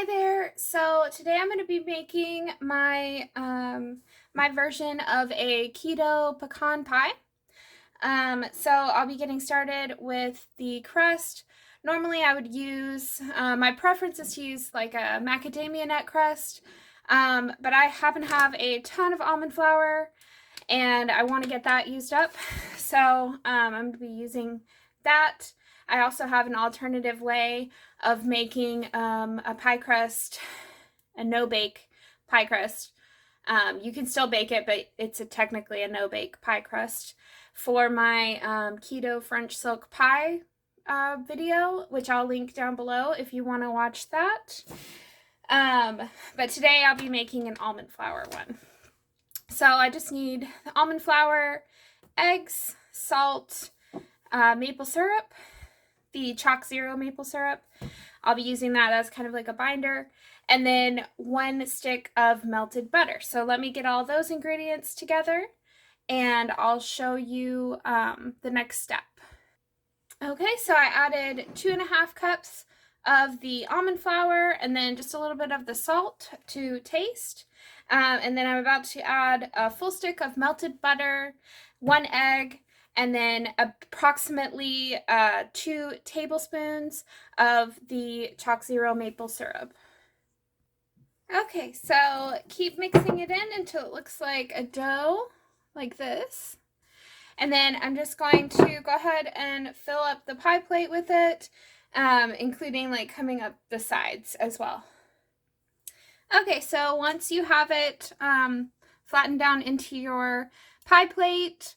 Hi there. So today I'm going to be making my version of a keto pecan pie. So I'll be getting started with the crust. Normally I would use my preference is to use like a macadamia nut crust, but I happen to have a ton of almond flour and I want to get that used up. So I'm going to be using that. I also have an alternative way of making a pie crust, a no-bake pie crust. You can still bake it, but it's technically a no-bake pie crust for my keto French silk pie video, which I'll link down below if you want to watch that. But today I'll be making an almond flour one. So I just need the almond flour, eggs, salt, maple syrup, the Chalk Zero maple syrup. I'll be using that as kind of like a binder, and then 1 stick of melted butter. So let me get all those ingredients together and I'll show you the next step. Okay, so I added 2.5 cups of the almond flour and then just a little bit of the salt to taste. And then I'm about to add a full stick of melted butter, 1 egg, and then approximately 2 tablespoons of the Chalk Zero maple syrup. Okay, so keep mixing it in until it looks like a dough, like this. And then I'm just going to go ahead and fill up the pie plate with it, including like coming up the sides as well. Okay, so once you have it flattened down into your pie plate,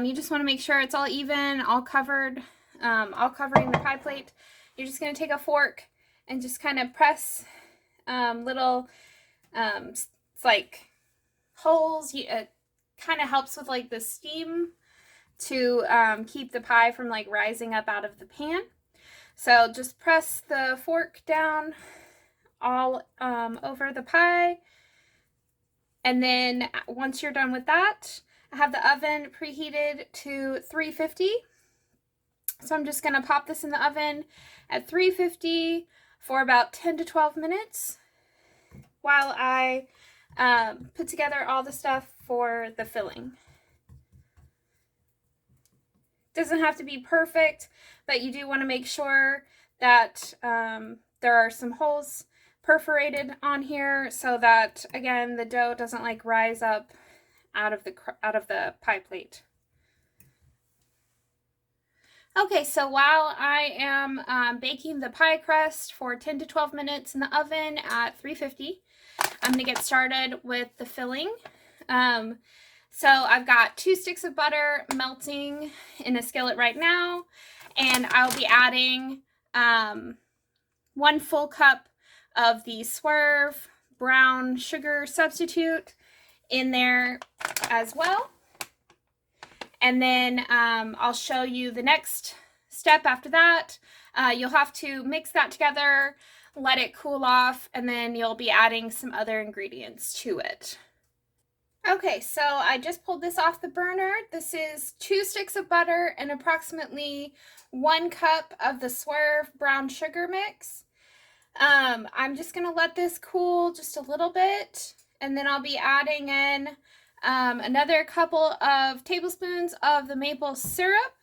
you just want to make sure it's all even, all covering the pie plate. You're just going to take a fork and just kind of press little, it's like holes. It kind of helps with like the steam to keep the pie from like rising up out of the pan. So just press the fork down all over the pie, and then once you're done with that, I have the oven preheated to 350. So I'm just going to pop this in the oven at 350 for about 10 to 12 minutes while I put together all the stuff for the filling. Doesn't have to be perfect, but you do want to make sure that there are some holes perforated on here so that, again, the dough doesn't like rise up out of the pie plate. Okay, so while I am baking the pie crust for 10 to 12 minutes in the oven at 350, I'm going to get started with the filling. So I've got 2 sticks of butter melting in a skillet right now, and I'll be adding 1 full cup of the Swerve brown sugar substitute in there as well. And then I'll show you the next step after that. You'll have to mix that together, let it cool off, and then you'll be adding some other ingredients to it. Okay, so I just pulled this off the burner. This is 2 sticks of butter and approximately 1 cup of the Swerve brown sugar mix. I'm just going to let this cool just a little bit, and then I'll be adding in another couple of tablespoons of the maple syrup,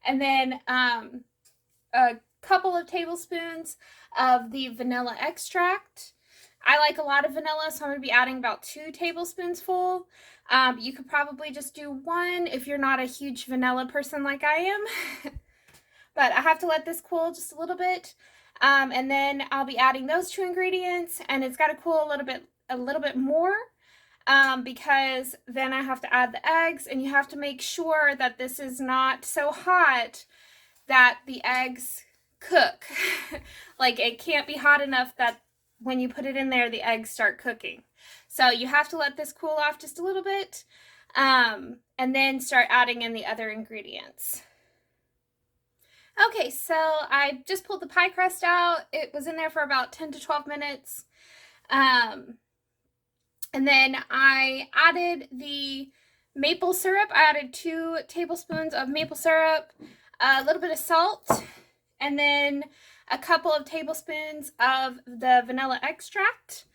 and then a couple of tablespoons of the vanilla extract. I like a lot of vanilla, so I'm going to be adding about 2 tablespoons full. You could probably just do 1 if you're not a huge vanilla person like I am. But I have to let this cool just a little bit. And then I'll be adding those 2 ingredients, and it's got to cool a little bit more because then I have to add the eggs, and you have to make sure that this is not so hot that the eggs cook. Like, it can't be hot enough that when you put it in there, the eggs start cooking. So you have to let this cool off just a little bit, and then start adding in the other ingredients. Okay, so I just pulled the pie crust out. It was in there for about 10 to 12 minutes. And then I added the maple syrup. I added 2 tablespoons of maple syrup, a little bit of salt, and then a couple of tablespoons of the vanilla extract.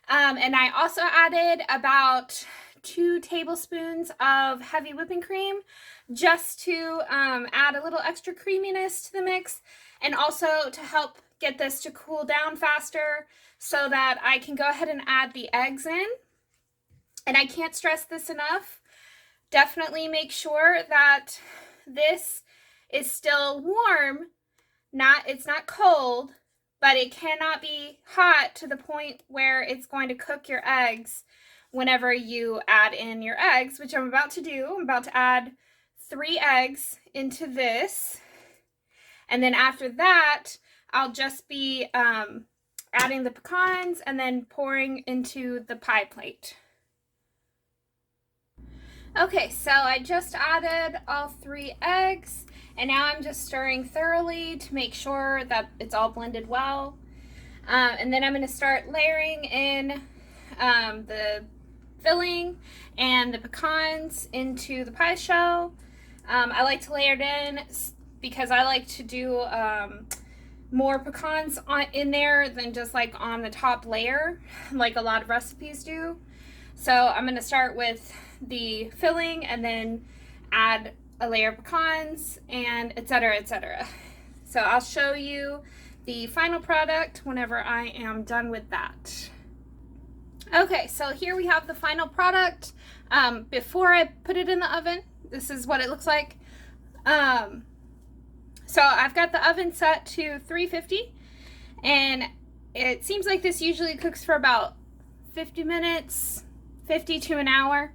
And I also added about 2 tablespoons of heavy whipping cream just to add a little extra creaminess to the mix, and also to help get this to cool down faster so that I can go ahead and add the eggs in. And I can't stress this enough. Definitely make sure that this is still warm. It's not cold, but it cannot be hot to the point where it's going to cook your eggs whenever you add in your eggs, which I'm about to do. I'm about to add 3 eggs into this. And then after that, I'll just be adding the pecans and then pouring into the pie plate. Okay, so I just added all 3 eggs, and now I'm just stirring thoroughly to make sure that it's all blended well. And then I'm going to start layering in the filling and the pecans into the pie shell. I like to layer it in because I like to do more pecans in there than just like on the top layer, like a lot of recipes do. So I'm going to start with the filling and then add a layer of pecans and etc., etc. So I'll show you the final product whenever I am done with that. Okay, so here we have the final product. Before I put it in the oven, this is what it looks like. So I've got the oven set to 350, and it seems like this usually cooks for about 50 minutes, 50 to an hour.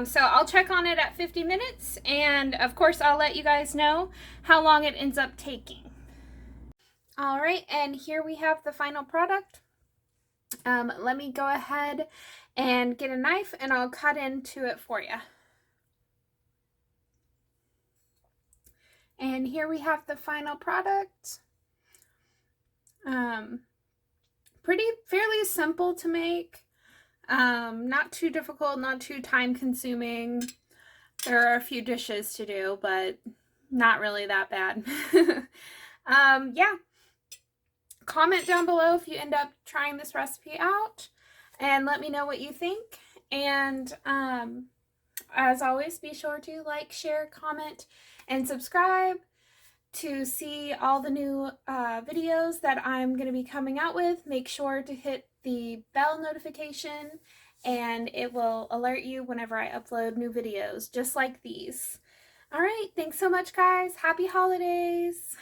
So I'll check on it at 50 minutes, and of course I'll let you guys know how long it ends up taking. All right, and here we have the final product. Let me go ahead and get a knife and I'll cut into it for you. And here we have the final product. Fairly simple to make. Not too difficult, not too time consuming. There are a few dishes to do, but not really that bad. Yeah. Comment down below if you end up trying this recipe out and let me know what you think. And as always, be sure to like, share, comment, and subscribe to see all the new videos that I'm going to be coming out with. Make sure to hit the bell notification and it will alert you whenever I upload new videos just like these. All right, thanks so much, guys. Happy holidays.